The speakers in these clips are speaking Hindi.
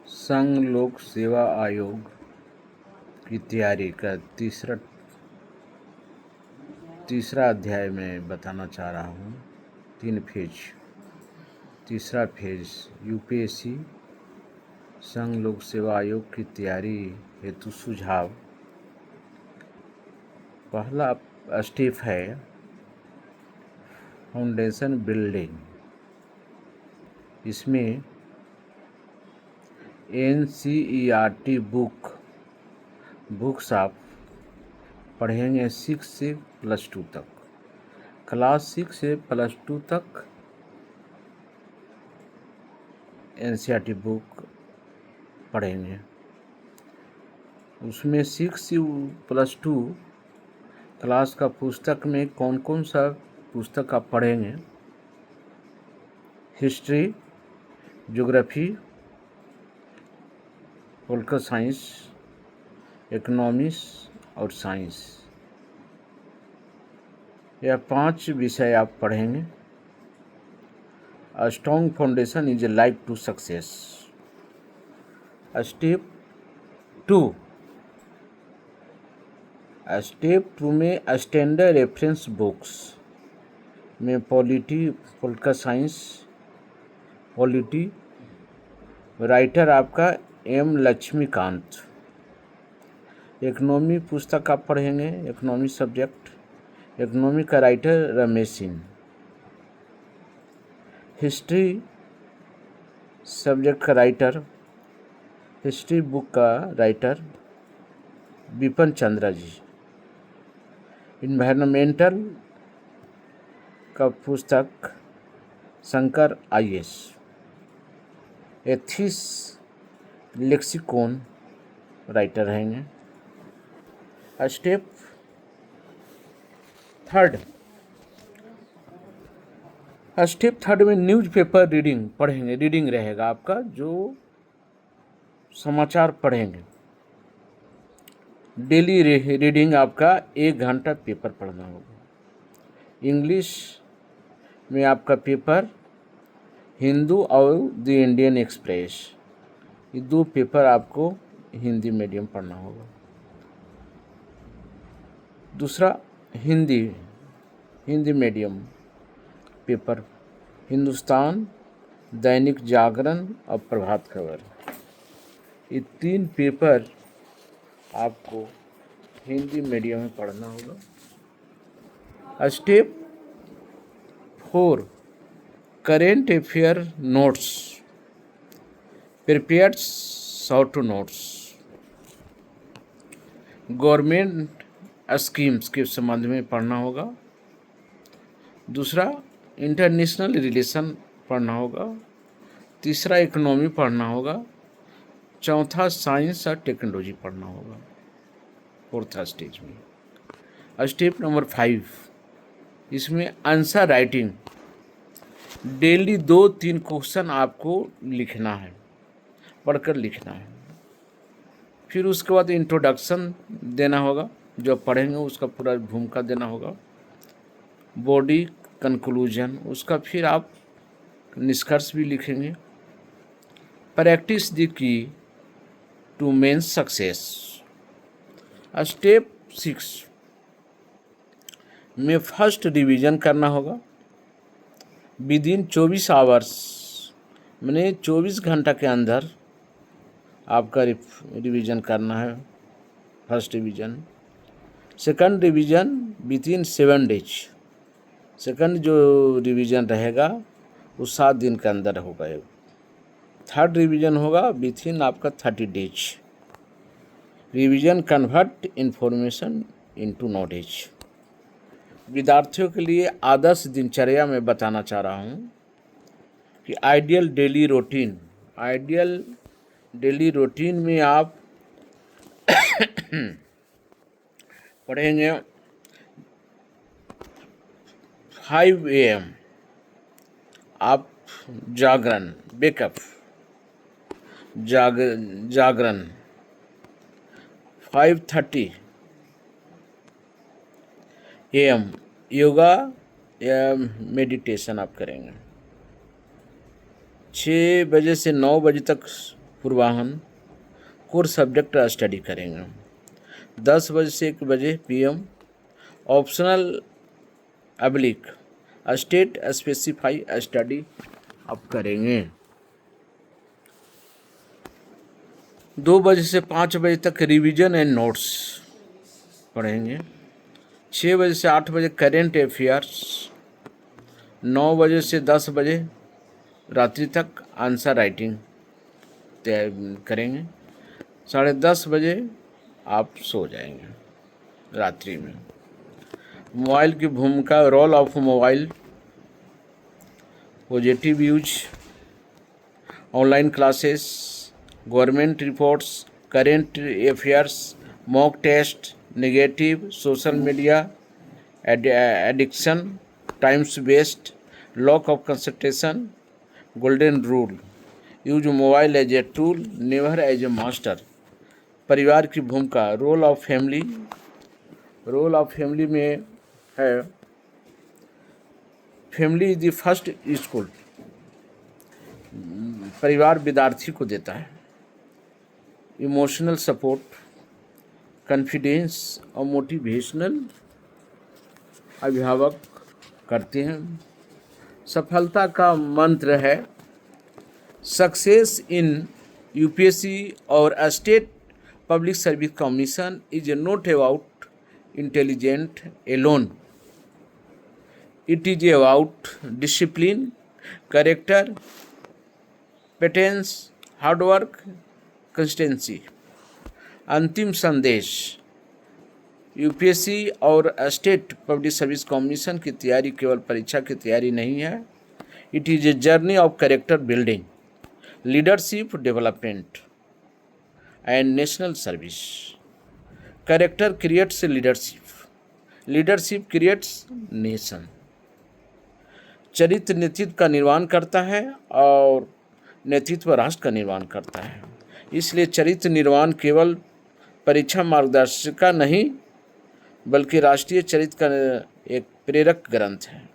संघ लोक सेवा आयोग की तैयारी का तीसरा अध्याय में बताना चाह रहा हूँ। 3 फेज। तीसरा फेज यूपीएससी संघ लोक सेवा आयोग की तैयारी हेतु सुझाव। पहला स्टेप है फाउंडेशन बिल्डिंग। इसमें NCERT बुक्स आप पढ़ेंगे 6 से +2 तक। क्लास 6 से +2 तक NCERT बुक पढ़ेंगे। उसमें 6 से +2 क्लास का पुस्तक में कौन कौन सा पुस्तक आप पढ़ेंगे? History, geography, political science, economics और साइंस। यह 5 विषय आप पढ़ेंगे। A strong foundation is like to success. Step 2 में स्टैंडर्ड रेफरेंस बुक्स में polity, political science, polity, writer आपका M लक्ष्मीकांत। इकोनॉमी पुस्तक आप पढ़ेंगे, इकोनॉमी सब्जेक्ट, इकोनॉमी का writer Ramesh Singh. History subject का राइटर, हिस्ट्री बुक का राइटर विपिन चंद्रा जी। इन्वायरमेंटल का पुस्तक Shankar IS। Ethics lexicon writer रहेंगे। स्टेप 3 में न्यूज़पेपर रीडिंग पढ़ेंगे। रीडिंग रहेगा आपका, जो समाचार पढ़ेंगे। डेली रीडिंग आपका 1 घंटा पेपर पढ़ना होगा। इंग्लिश में आपका पेपर हिंदू और द इंडियन एक्सप्रेस, ये 2 पेपर आपको हिंदी मीडियम पढ़ना होगा। दूसरा हिंदी मीडियम पेपर हिंदुस्तान, दैनिक जागरण और प्रभात खबर। ये 3 पेपर आपको हिंदी मीडियम में पढ़ना होगा। Step 4 current affair notes, prepared short notes. Government schemes के संबंध में पढ़ना होगा। दूसरा इंटरनेशनल रिलेशन पढ़ना होगा। तीसरा इकोनॉमी पढ़ना होगा। चौथा साइंस और टेक्नोलॉजी पढ़ना होगा 4th स्टेज में। स्टेप नंबर 5, इसमें आंसर राइटिंग। डेली 2-3 क्वेश्चन आपको लिखना है, पढ़कर लिखना है। फिर उसके बाद इंट्रोडक्शन देना होगा, जो पढ़ेंगे उसका पूरा भूमिका देना होगा। बॉडी कंक्लूजन, उसका फिर आप निष्कर्ष भी लिखेंगे। Practice the key to main success. Step 6 में फर्स्ट रिवीजन करना होगा। विदिन 24 आवर्स, मैंने 24 घंटा के अंदर आपका रिवीजन करना है। First revision. Second revision within 7 days. Second जो रिवीजन रहेगा वो 7 दिन के अंदर होगा। थर्ड रिवीजन होगा विथिन आपका 30 days. Revision convert information into knowledge. विद्यार्थियों के लिए आदर्श दिनचर्या में बताना चाह रहा हूँ कि आइडियल डेली रूटीन में आप पढ़ेंगे 5 AM आप जागरण, वेकअप, जागरण। 5:30 AM योगा या मेडिटेशन आप करेंगे। 6 बजे से 9 बजे तक पूर्वाह्न कोर सब्जेक्ट स्टडी करेंगे। 10 बजे से 1 बजे PM optional oblique state specify study आप करेंगे। 2 बजे से 5 बजे तक रिवीजन एंड नोट्स पढ़ेंगे। 6 बजे से 8 बजे करेंट अफेयर्स। 9 बजे से 10 बजे रात्रि तक आंसर राइटिंग तैयार करेंगे। 10:30 बजे आप सो जाएंगे रात्रि में। मोबाइल की भूमिका, role of mobile, positive use, online classes, government reports, current affairs, mock test, negative, social media addiction, times waste, lack of concentration, golden rule, use mobile as a tool, never as a master. परिवार की भूमिका, रोल ऑफ फैमिली में है, family is the first school. परिवार विद्यार्थी को देता है। इमोशनल सपोर्ट, कॉन्फिडेंस और मोटिवेशनल अभिभावक करते हैं। सफलता का मंत्र है सक्सेस इन UPSC और state public service commission is not about intelligent alone, it is about discipline, character, patience, hard work, consistency. अंतिम संदेश, UPSC और स्टेट पब्लिक सर्विस कमीशन की तैयारी केवल परीक्षा की तैयारी नहीं है, it is a journey of character building, leadership development and national service. Character creates leadership, leadership creates nation. चरित्र नेतृत्व का निर्माण करता है और नेतृत्व राष्ट्र का निर्माण करता है। इसलिए चरित्र निर्माण केवल परीक्षा मार्गदर्शिका नहीं बल्कि राष्ट्रीय चरित्र का एक प्रेरक ग्रंथ है।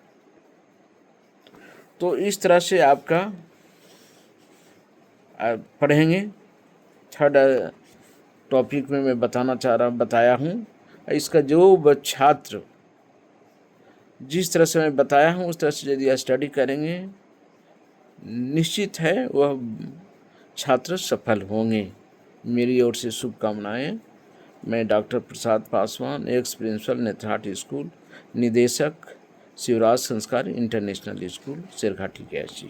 तो इस तरह से आपका पढ़ेंगे। थर्ड टॉपिक में मैं बताया हूँ। इसका जो छात्र जिस तरह से मैं बताया हूँ उस तरह से यदि स्टडी करेंगे निश्चित है वह छात्र सफल होंगे। मेरी ओर से शुभकामनाएं। मैं डॉक्टर प्रसाद पासवान, एक्स प्रिंसिपल नेत्राट स्कूल, निदेशक शिवराज संस्कार इंटरनेशनल स्कूल, शेरघाटी, KSG।